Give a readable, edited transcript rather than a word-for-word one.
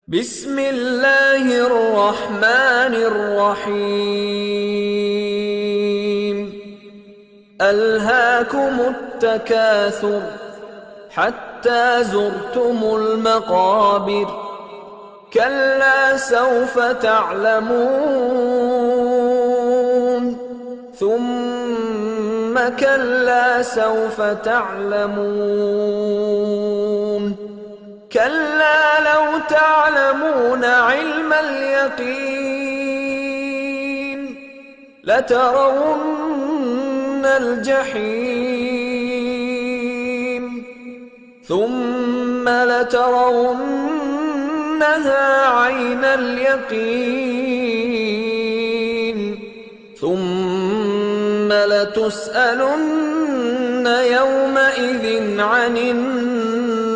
بسم الله الرحمن الرحيم ألهاكم التكاثر حتى زرتم المقابر كلا سوف تعلمون ثم كلا سوف تعلمون كلا لو تعلمون علم اليقين لترون الجحيم ثم لترونها عين اليقين ثم لتسألن يومئذ عن النعيم